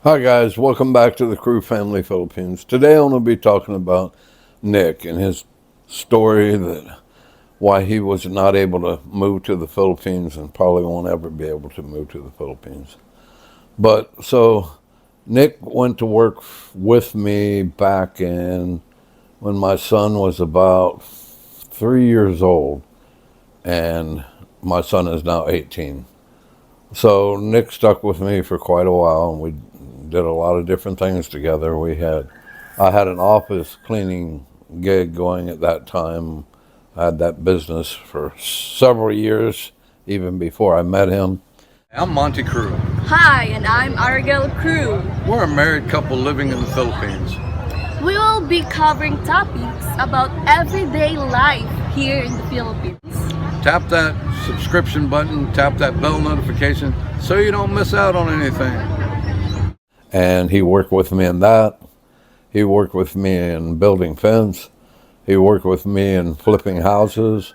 Hi guys, welcome back to the Crew Family Philippines. Today I'm going to be talking about Nick and his story that why he was not able to move to the Philippines and probably won't ever be able to move to the Philippines. But so Nick went to work with me back in when my son was about 3 years old, and my son is now 18. So Nick stuck with me for quite a while, and we did a lot of different things together. I had an office cleaning gig going at that time. I had that business for several years, even before I met him. I'm Monty Crew. Hi, and I'm Argel Crew. We're a married couple living in the Philippines. We will be covering topics about everyday life here in the Philippines. Tap that subscription button, tap that bell notification so you don't miss out on anything. And he worked with me in that. He worked with me in building fence. He worked with me in flipping houses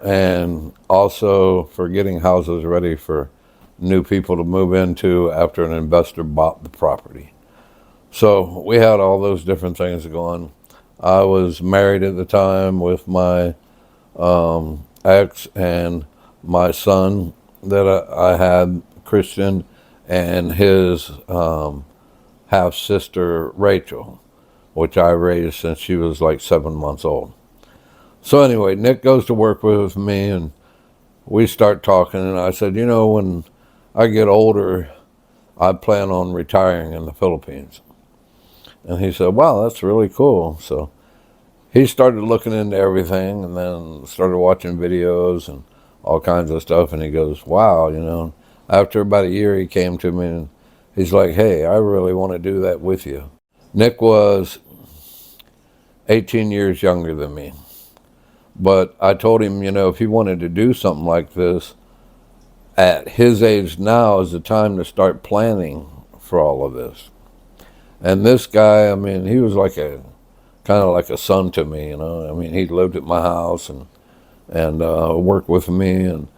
and also for getting houses ready for new people to move into after an investor bought the property. So we had all those different things going. I was married at the time with my ex and my son that I had, Christian, and his half sister, Rachel, which I raised since she was like 7 months old. So anyway, Nick goes to work with me and we start talking, and I said, when I get older, I plan on retiring in the Philippines. And he said, wow, that's really cool. So he started looking into everything and then started watching videos and all kinds of stuff. And he goes, wow. After about a year, he came to me and he's like, hey, I really want to do that with you. Nick was 18 years younger than me. But I told him, if he wanted to do something like this, at his age now is the time to start planning for all of this. And this guy, he was like kind of like a son to me, he lived at my house and worked with me. And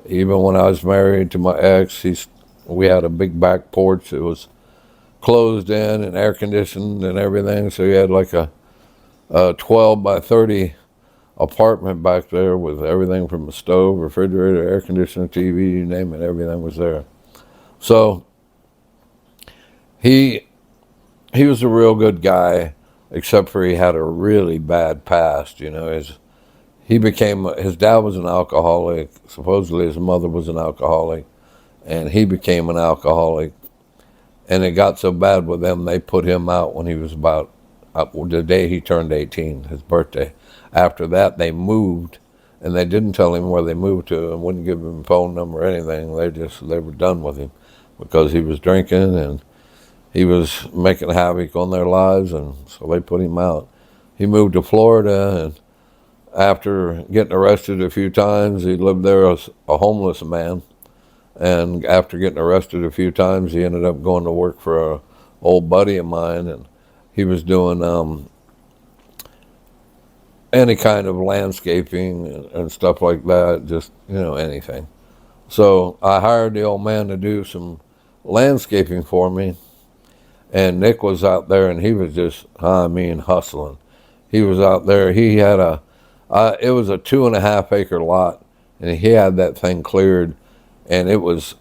even when I was married to my ex, we had a big back porch. It was closed in and air conditioned and everything. So he had like a 12 by 30 apartment back there with everything from a stove, refrigerator, air conditioner, TV, you name it, everything was there. So he was a real good guy, except for he had a really bad past. His dad was an alcoholic. Supposedly his mother was an alcoholic, and he became an alcoholic. And it got so bad with them, they put him out when he was about the day he turned 18, his birthday. After that, they moved, and they didn't tell him where they moved to and wouldn't give him a phone number or anything. They were done with him because he was drinking and he was making havoc on their lives, and so they put him out. He moved to Florida, and after getting arrested a few times, he lived there as a homeless man. And after getting arrested a few times, he ended up going to work for an old buddy of mine, and he was doing any kind of landscaping and stuff like that, just, anything. So I hired the old man to do some landscaping for me, and Nick was out there, and he was just, hustling. He was out there. He had it was a 2.5 acre lot, and he had that thing cleared, and it was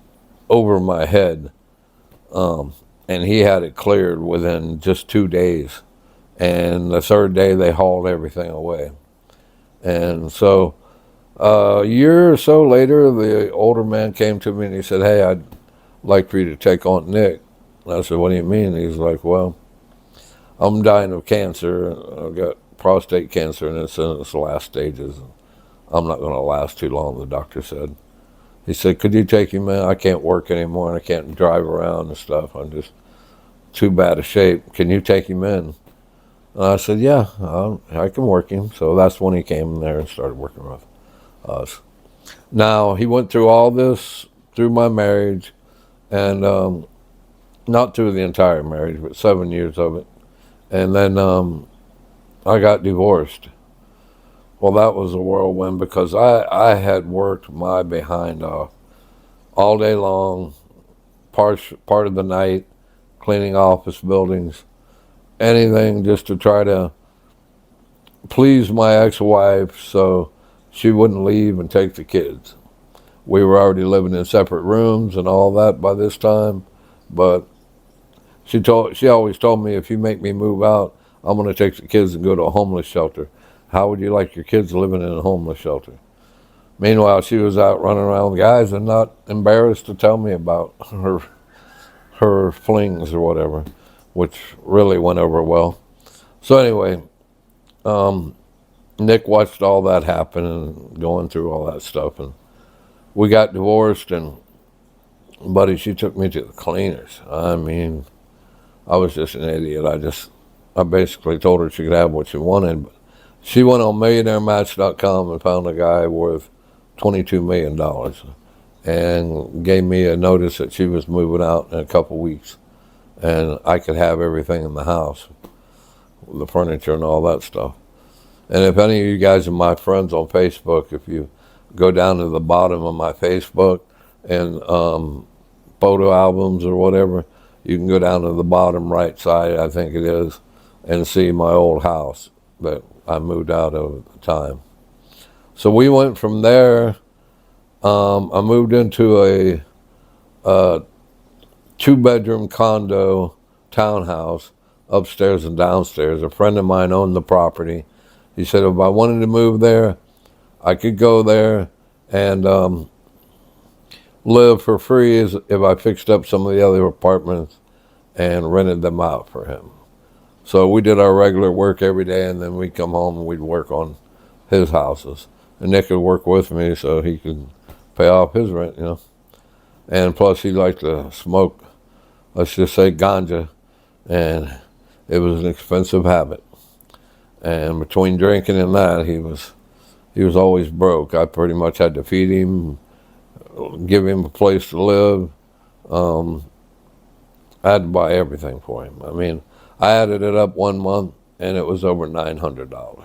over my head. And he had it cleared within just 2 days. And the third day, they hauled everything away. And so a year or so later, the older man came to me and he said, hey, I'd like for you to take on Nick. And I said, what do you mean? He's like, well, I'm dying of cancer. I've got prostate cancer, and it's in its last stages. I'm not going to last too long, the doctor said. He said, could you take him in? I can't work anymore, and I can't drive around and stuff. I'm just too bad a shape. Can you take him in? And I said, yeah, I can work him. So that's when he came in there and started working with us. Now, he went through all this through my marriage, and not through the entire marriage, but 7 years of it. And then I got divorced. Well, that was a whirlwind because I had worked my behind off all day long, part of the night, cleaning office buildings, anything just to try to please my ex-wife so she wouldn't leave and take the kids. We were already living in separate rooms and all that by this time, but she always told me, if you make me move out, I'm going to take the kids and go to a homeless shelter. How would you like your kids living in a homeless shelter? Meanwhile, she was out running around with guys and not embarrassed to tell me about her flings or whatever, which really went over well. So anyway, Nick watched all that happen and going through all that stuff, and we got divorced, and buddy, she took me to the cleaners. I mean, I was just an idiot. I basically told her she could have what she wanted. But she went on MillionaireMatch.com and found a guy worth $22 million and gave me a notice that she was moving out in a couple weeks, and I could have everything in the house, the furniture and all that stuff. And if any of you guys are my friends on Facebook, if you go down to the bottom of my Facebook and photo albums or whatever, you can go down to the bottom right side, I think it is, and see my old house that I moved out of at the time. So we went from there. I moved into a 2-bedroom condo townhouse, upstairs and downstairs. A friend of mine owned the property. He said if I wanted to move there, I could go there and live for free if I fixed up some of the other apartments and rented them out for him. So we did our regular work every day, and then we'd come home and we'd work on his houses. And Nick would work with me so he could pay off his rent, you know. And plus he liked to smoke, let's just say ganja, and it was an expensive habit. And between drinking and that, he was always broke. I pretty much had to feed him, give him a place to live. I had to buy everything for him. I mean, I added it up one month, and it was over $900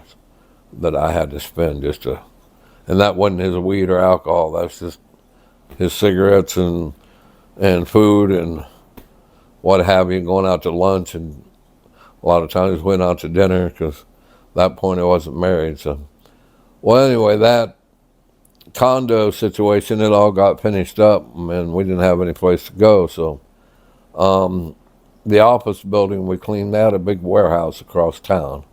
that I had to spend just to, and that wasn't his weed or alcohol. That's just his cigarettes and food and what have you, going out to lunch, and a lot of times went out to dinner because at that point I wasn't married. So, well, anyway, that condo situation, it all got finished up, and we didn't have any place to go. So the office building, we cleaned out a big warehouse across town,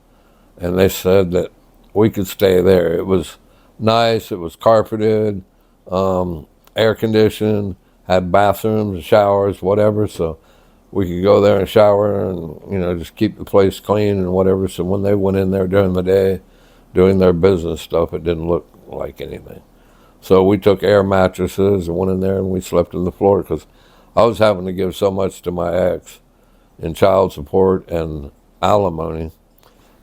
and they said that we could stay there. It was nice. It was carpeted, air conditioned, had bathrooms, showers, whatever. So we could go there and shower and, you know, just keep the place clean and whatever. So when they went in there during the day doing their business stuff, it didn't look like anything. So we took air mattresses and went in there and we slept on the floor because I was having to give so much to my ex in child support and alimony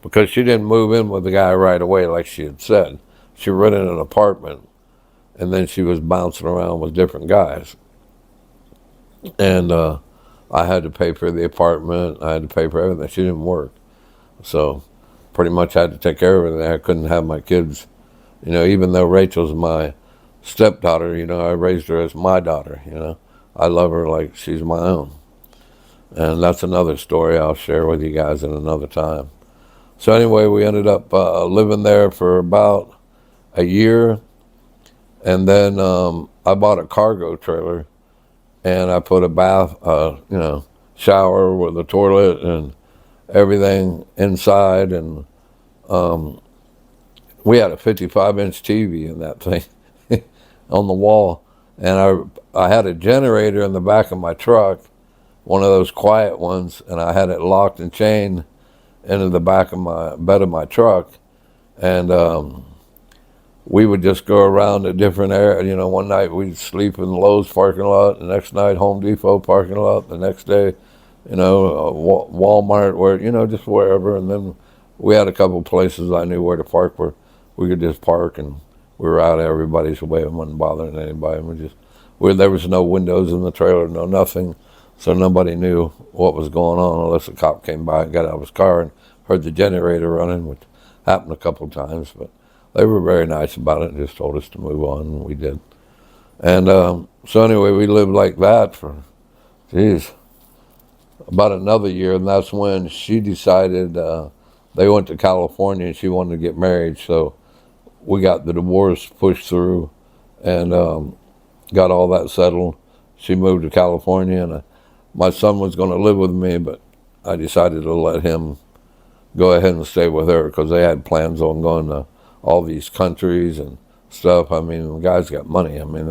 because she didn't move in with the guy right away like she had said. She rented an apartment, and then she was bouncing around with different guys. And I had to pay for the apartment. I had to pay for everything. She didn't work. So pretty much had to take care of everything. I couldn't have my kids, you know, even though Rachel's my stepdaughter, you know, I raised her as my daughter, you know. I love her like she's my own. And that's another story I'll share with you guys in another time. So anyway, we ended up living there for about a year. And then I bought a cargo trailer, and I put a bath, you know, shower with a toilet and everything inside. And we had a 55-inch TV in that thing on the wall. And I had a generator in the back of my truck, one of those quiet ones, and I had it locked and chained into the back of my bed of my truck. And we would just go around to different areas. You know, one night we'd sleep in Lowe's parking lot, the next night Home Depot parking lot, the next day, you know, Walmart, where, you know, just wherever. And then we had a couple places I knew where to park where we could just park, and we were out of everybody's way. It wasn't bothering anybody. There was no windows in the trailer, no nothing, so nobody knew what was going on unless a cop came by and got out of his car and heard the generator running, which happened a couple of times. But they were very nice about it and just told us to move on, and we did. And so anyway, we lived like that for, about another year, and that's when she decided they went to California and she wanted to get married. So we got the divorce pushed through and got all that settled. She moved to California, and my son was going to live with me, but I decided to let him go ahead and stay with her because they had plans on going to all these countries and stuff. I mean, the guys got money. I mean,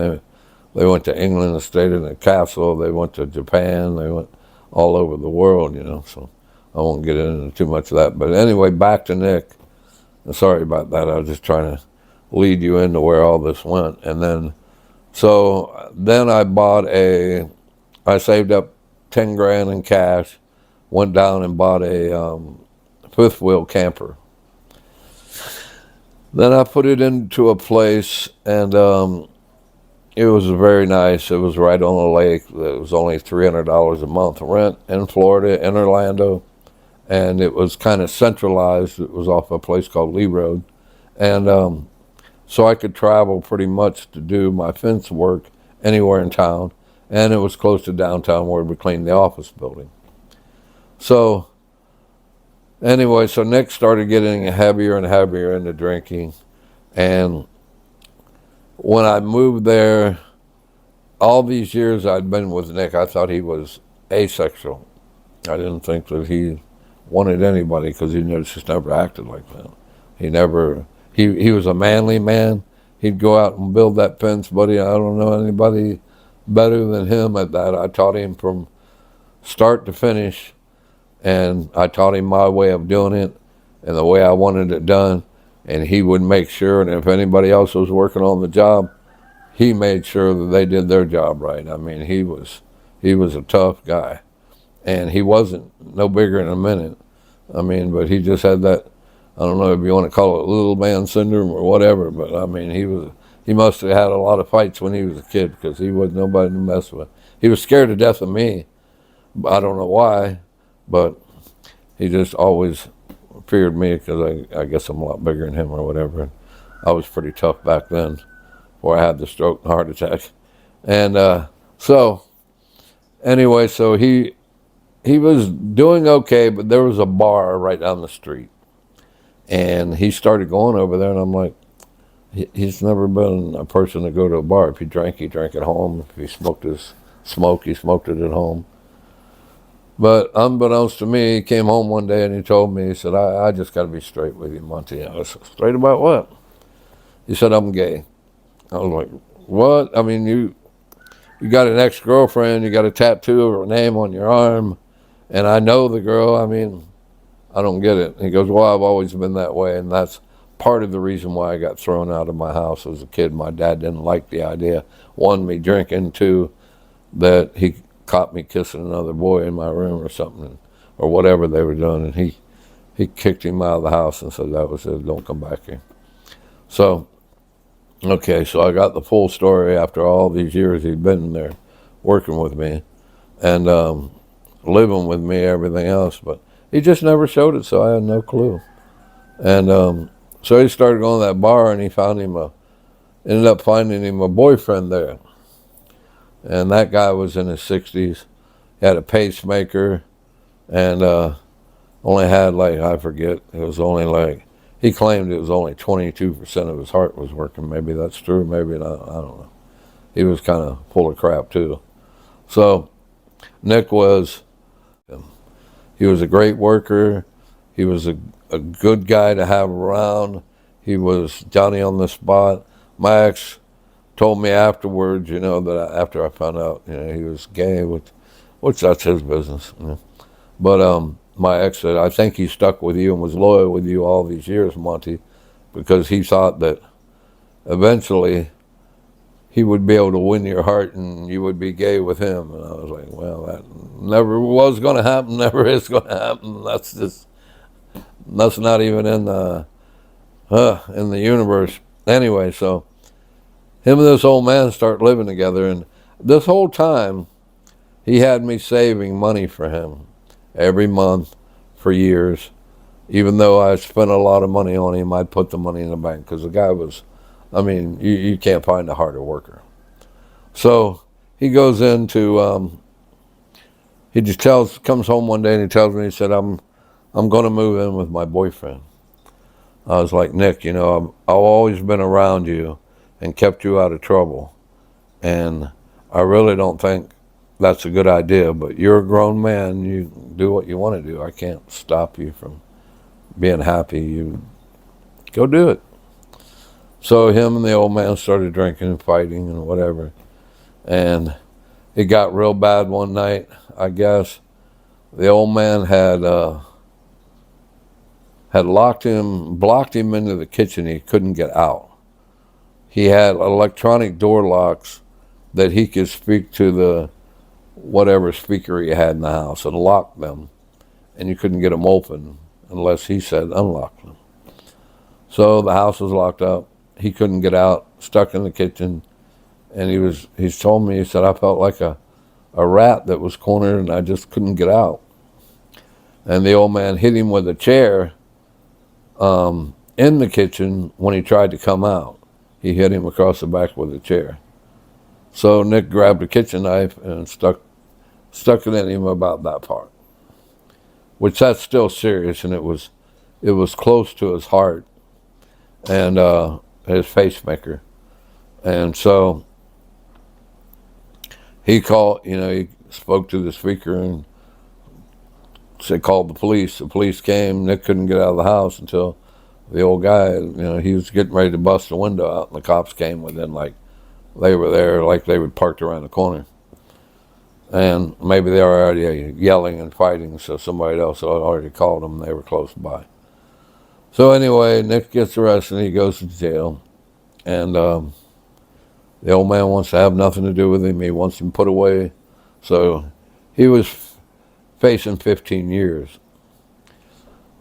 they went to England and stayed in a castle. They went to Japan. They went all over the world, you know. So I won't get into too much of that. But anyway, back to Nick. Sorry about that. I was just trying to lead you into where all this went. And then, so then I saved up 10 grand in cash, went down and bought a fifth wheel camper. Then I put it into a place, and it was very nice. It was right on the lake. It was only $300 a month rent in Florida, in Orlando, and it was kind of centralized. It was off a place called Lee Road, and so I could travel pretty much to do my fence work anywhere in town, and it was close to downtown where we cleaned the office building. So anyway, so Nick started getting heavier and heavier into drinking, and when I moved there, all these years I'd been with Nick, I thought he was asexual. I didn't think that he wanted anybody because he just never acted like that. He was a manly man. He'd go out and build that fence, buddy. I don't know anybody better than him at that. I taught him from start to finish, and I taught him my way of doing it and the way I wanted it done. And he would make sure, and if anybody else was working on the job, he made sure that they did their job right. I mean, he was a tough guy, and he wasn't no bigger in a minute. I mean, but he just had that, I don't know if you want to call it little man syndrome or whatever, but I mean, he must have had a lot of fights when he was a kid because he wasn't nobody to mess with. He was scared to death of me. I don't know why, but he just always feared me because I guess I'm a lot bigger than him or whatever. I was pretty tough back then before I had the stroke and heart attack. And so anyway, so he was doing okay, but there was a bar right down the street. And he started going over there, and I'm like, he's never been a person to go to a bar. If he drank at home. If he smoked he smoked it at home. But unbeknownst to me, he came home one day and he told me, he said, I just got to be straight with you, Monty. I was straight about what? He said, I'm gay. I was like, what? I mean, you got an ex-girlfriend, you got a tattoo of her name on your arm, and I know the girl. I mean, I don't get it. He goes, well, I've always been that way, and that's part of the reason why I got thrown out of my house as a kid. My dad didn't like the idea. One, me drinking. Two, that he caught me kissing another boy in my room or something, or whatever they were doing, and he kicked him out of the house and said that was it, don't come back here. So, okay, so I got the full story after all these years he'd been there working with me and living with me, everything else, but he just never showed it, so I had no clue. And so he started going to that bar, and he ended up finding him a boyfriend there. And that guy was in his 60s. He had a pacemaker and only had I forget, it was only he claimed it was only 22% of his heart was working. Maybe that's true, maybe not, I don't know. He was kind of full of crap too. So Nick he was a great worker. He was a good guy to have around. He was Johnny on the spot. My ex told me afterwards, that after I found out, he was gay, which that's his business. But my ex said, I think he stuck with you and was loyal with you all these years, Monty, because he thought that eventually he would be able to win your heart and you would be gay with him. And I was like, well, that never was going to happen, never is going to happen. That's not even in the universe. Anyway, so him and this old man start living together, and this whole time he had me saving money for him every month for years. Even though I spent a lot of money on him, I'd put the money in the bank because the guy was, you can't find a harder worker. So he goes into he just comes home one day and he tells me, he said, I'm going to move in with my boyfriend. I was like, Nick, you know, I've always been around you and kept you out of trouble. And I really don't think that's a good idea, but you're a grown man. You do what you want to do. I can't stop you from being happy. You go do it. So him and the old man started drinking and fighting and whatever. And it got real bad one night, I guess. The old man had blocked him into the kitchen. He couldn't get out. He had electronic door locks that he could speak to the whatever speaker he had in the house and lock them, and you couldn't get them open unless he said unlock them. So the house was locked up. He couldn't get out, stuck in the kitchen, and he's told me, he said, I felt like a rat that was cornered and I just couldn't get out. And the old man hit him with a chair in the kitchen when he tried to come out. He hit him across the back with a chair. So Nick grabbed a kitchen knife and stuck it in him about that part, which that's still serious, and it was close to his heart and his pacemaker. And so he spoke to the speaker and called the police. The police came. Nick couldn't get out of the house until the old guy, he was getting ready to bust the window out, and the cops came within, like, they were there, like they were parked around the corner. And maybe they were already yelling and fighting, so somebody else had already called them. They were close by. So anyway, Nick gets arrested and he goes to jail. And the old man wants to have nothing to do with him. He wants him put away. So he was facing 15 years.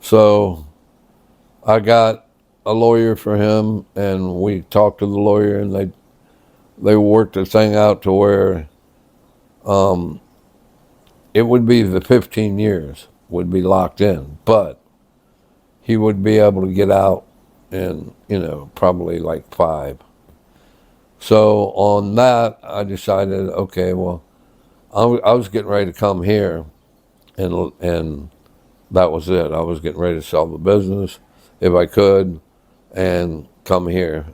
So I got a lawyer for him, and we talked to the lawyer, and they worked the thing out to where it would be the 15 years would be locked in, but he would be able to get out in, probably like 5. So on that, I decided, okay, well, I was getting ready to come here, and that was it. I was getting ready to sell the business if I could and come here,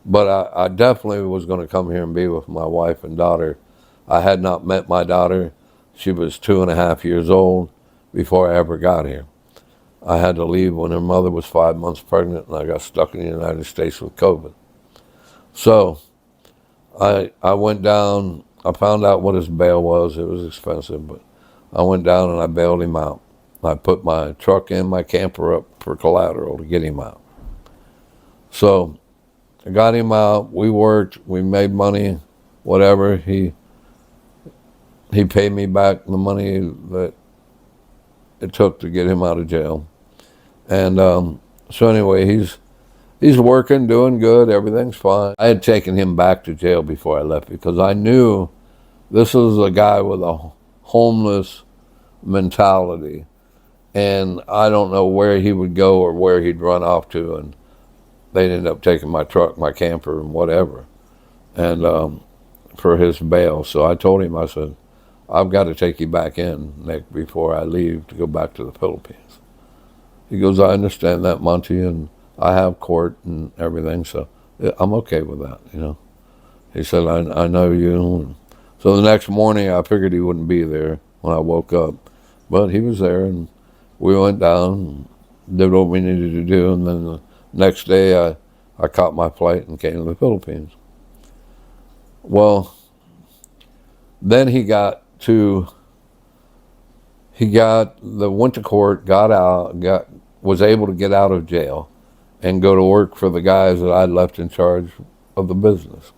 But I definitely was going to come here and be with my wife and daughter. I had not met my daughter. She was 2.5 years old before I ever got here. I had to leave when her mother was 5 months pregnant, and I got stuck in the United States with COVID. So I went down. I found out what his bail was. It was expensive, but I went down and I bailed him out. I put my truck and my camper up for collateral to get him out. So I got him out. We worked. We made money. Whatever. He paid me back the money that it took to get him out of jail. And so anyway, he's working, doing good. Everything's fine. I had taken him back to jail before I left because I knew this was a guy with a homeless mentality. And I don't know where he would go or where he'd run off to. And they'd end up taking my truck, my camper, and whatever, and for his bail. So I told him, I said, I've got to take you back in, Nick, before I leave to go back to the Philippines. He goes, I understand that, Monty, and I have court and everything, so I'm okay with that, He said, I know you. So the next morning, I figured he wouldn't be there when I woke up, but he was there, and we went down and did what we needed to do, and then the next day, I caught my flight and came to the Philippines. Well, then went to court, got out, was able to get out of jail and go to work for the guys that I'd left in charge of the business.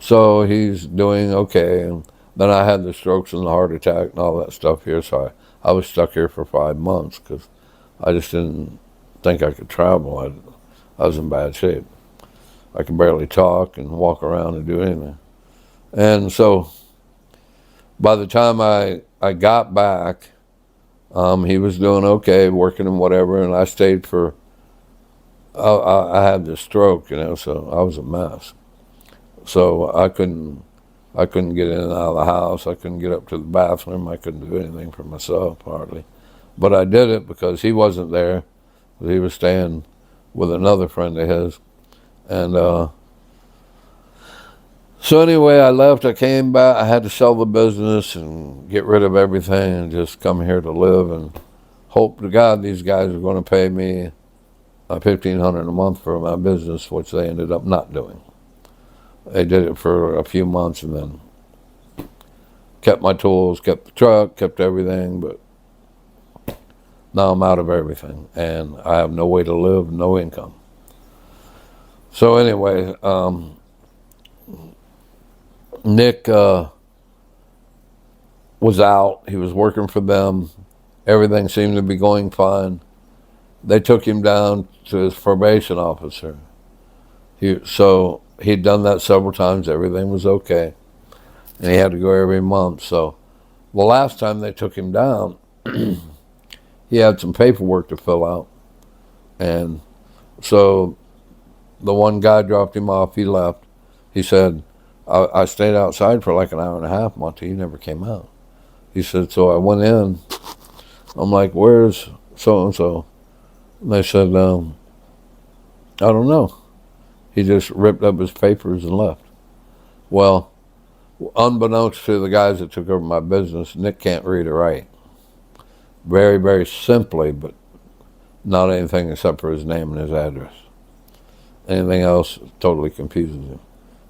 So he's doing okay. And then I had the strokes and the heart attack and all that stuff here. So I was stuck here for 5 months because I just didn't think I could travel. I was in bad shape. I could barely talk and walk around and do anything. And so by the time I got back, he was doing okay, working and whatever, and I stayed for, I had this stroke, so I was a mess. So I couldn't I couldn't get in and out of the house. I couldn't get up to the bathroom. I couldn't do anything for myself, hardly. But I did it because he wasn't there. He was staying with another friend of his. And so anyway, I left. I came back. I had to sell the business and get rid of everything and just come here to live and hope to God these guys are going to pay me $1,500 a month for my business, which they ended up not doing. They did it for a few months and then kept my tools, kept the truck, kept everything, but now I'm out of everything and I have no way to live, no income. So anyway, Nick was out. He was working for them. Everything seemed to be going fine. They took him down to his probation officer. So he'd done that several times. Everything was okay. And he had to go every month. So the last time they took him down, he had some paperwork to fill out. And so the one guy dropped him off. He left. He said, I stayed outside for like an hour and a half, Monty. You never came out. He said, so I went in. I'm like, where's so-and-so? And they said, I don't know. He just ripped up his papers and left. Well, unbeknownst to the guys that took over my business, Nick can't read or write. Very, very simply, but not anything except for his name and his address. Anything else totally confuses him.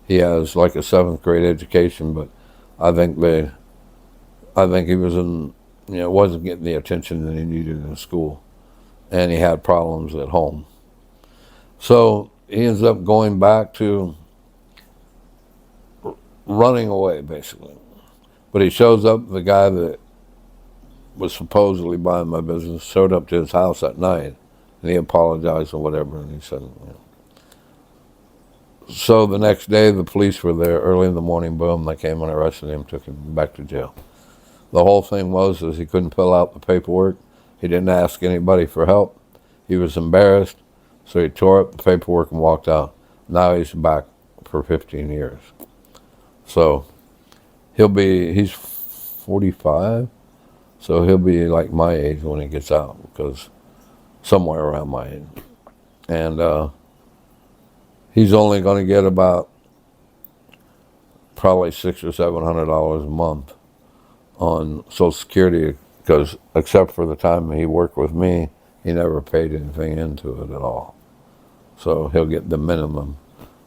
He has like a 7th grade education, but I think he was wasn't getting the attention that he needed in school. And he had problems at home. So he ends up going back to running away, basically. But he shows up, the guy that was supposedly buying my business showed up to his house at night, and he apologized or whatever, and he said, So the next day, the police were there early in the morning, boom, they came and arrested him, took him back to jail. The whole thing was he couldn't fill out the paperwork. He didn't ask anybody for help. He was embarrassed, so he tore up the paperwork and walked out. Now he's back for 15 years. So he's 45, so he'll be like my age when he gets out, because somewhere around my age. And he's only going to get about probably $600 or $700 a month on Social Security, because except for the time he worked with me, he never paid anything into it at all. So he'll get the minimum.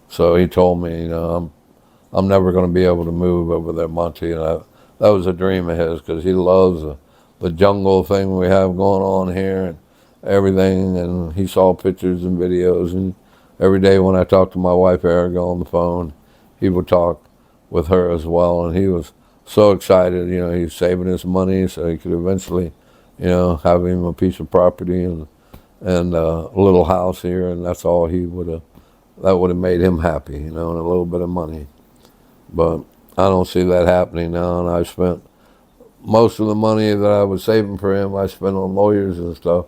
So he told me, I'm never going to be able to move over there, Monty. And that was a dream of his, because he loves the jungle thing we have going on here and everything. And he saw pictures and videos. And every day when I talked to my wife, Erica, on the phone, he would talk with her as well. And he was so excited, he's saving his money so he could eventually, have him a piece of property and a little house here, and that's all that would have made him happy, and a little bit of money. But I don't see that happening now, and I spent most of the money that I was saving for him, I spent on lawyers and stuff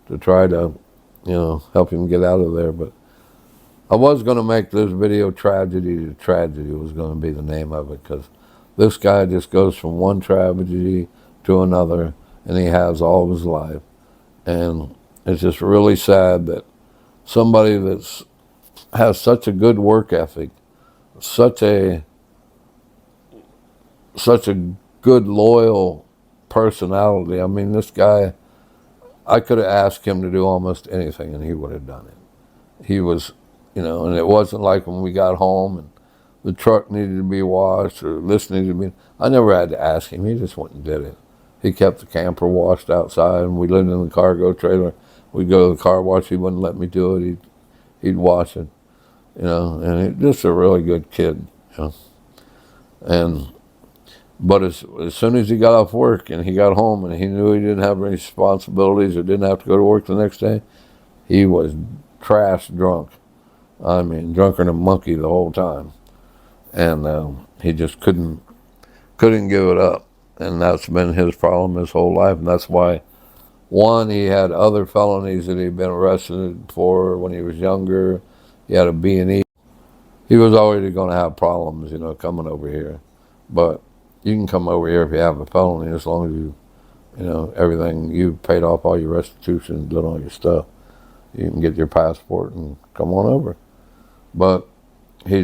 to try to, help him get out of there. But I was going to make this video Tragedy to Tragedy was going to be the name of it, because this guy just goes from one tragedy to another, and he has all of his life. And it's just really sad that somebody has such a good work ethic, such a good, loyal personality. I mean, this guy, I could have asked him to do almost anything, and he would have done it. He was, and it wasn't like when we got home and the truck needed to be washed or this needed to be. I never had to ask him. He just went and did it. He kept the camper washed outside, and we lived in the cargo trailer. We'd go to the car wash. He wouldn't let me do it. He'd wash it, and just a really good kid, But as soon as he got off work and he got home and he knew he didn't have any responsibilities or didn't have to go to work the next day, he was trash drunk. I mean, drunker than a monkey the whole time. And he just couldn't give it up. And that's been his problem his whole life. And that's why, one, he had other felonies that he'd been arrested for when he was younger. He had a B&E. he was already going to have problems, you know, coming over here. But you can come over here if you have a felony, as long as you know, everything, you paid off all your restitution, done all your stuff. You can get your passport and come on over. But he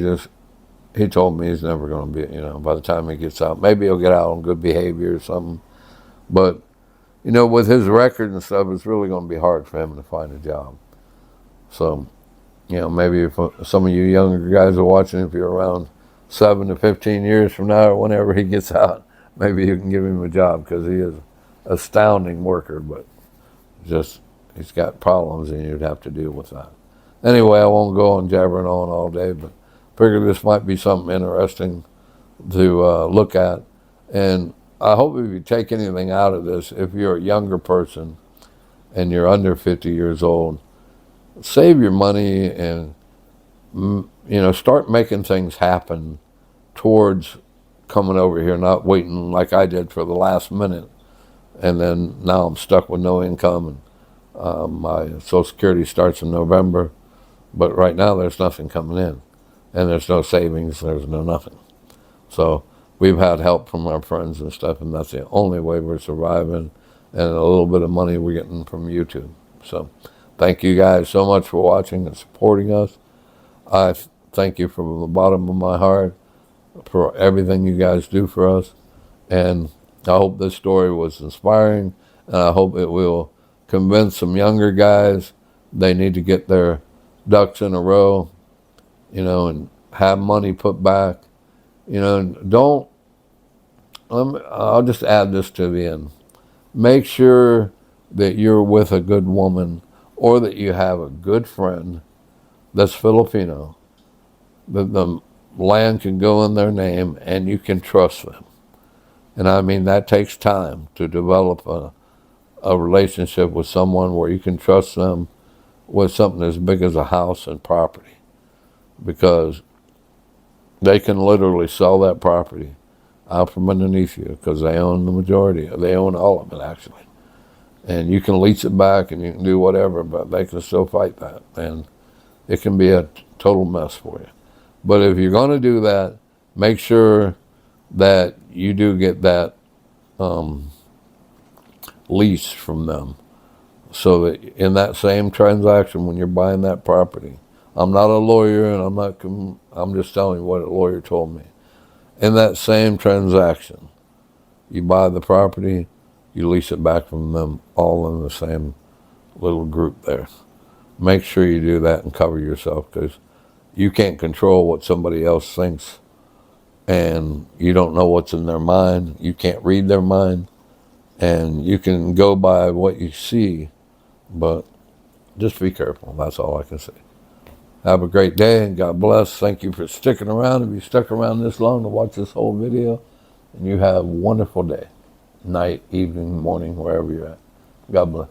told me he's never going to be, you know, by the time he gets out, maybe he'll get out on good behavior or something. But, you know, with his record and stuff, it's really going to be hard for him to find a job. So, you know, maybe if some of you younger guys are watching, if you're around 7 to 15 years from now or whenever he gets out, maybe you can give him a job, because he is an astounding worker, but just he's got problems and you'd have to deal with that. Anyway, I won't go on jabbering on all day, but figure this might be something interesting to look at. And I hope if you take anything out of this, if you're a younger person and you're under 50 years old, save your money and, you know, start making things happen towards coming over here, not waiting like I did for the last minute. And then now I'm stuck with no income, and my Social Security starts in November, but right now there's nothing coming in, and there's no savings, there's no nothing. So we've had help from our friends and stuff, and that's the only way we're surviving, and a little bit of money we're getting from YouTube. So thank you guys so much for watching and supporting us. I thank you from the bottom of my heart for everything you guys do for us, and I hope this story was inspiring, and I hope it will convince some younger guys they need to get their ducks in a row, you know, and have money put back. You know, I'll just add this to the end. Make sure that you're with a good woman, or that you have a good friend that's Filipino, that the land can go in their name and you can trust them. And I mean, that takes time to develop a relationship with someone where you can trust them with something as big as a house and property, because they can literally sell that property out from underneath you, because they own the majority. They own all of it, actually. And you can lease it back and you can do whatever, but they can still fight that. And it can be a total mess for you. But if you're going to do that, make sure that you do get that lease from them, so that in that same transaction, when you're buying that property, I'm not a lawyer, and I'm just telling you what a lawyer told me. In that same transaction, you buy the property, you lease it back from them, all in the same little group there. Make sure you do that and cover yourself, because you can't control what somebody else thinks, and you don't know what's in their mind. You can't read their mind, and you can go by what you see, but just be careful. That's all I can say. Have a great day, and God bless. Thank you for sticking around. If you stuck around this long to watch this whole video, and you have a wonderful day, night, evening, morning, wherever you're at. God bless.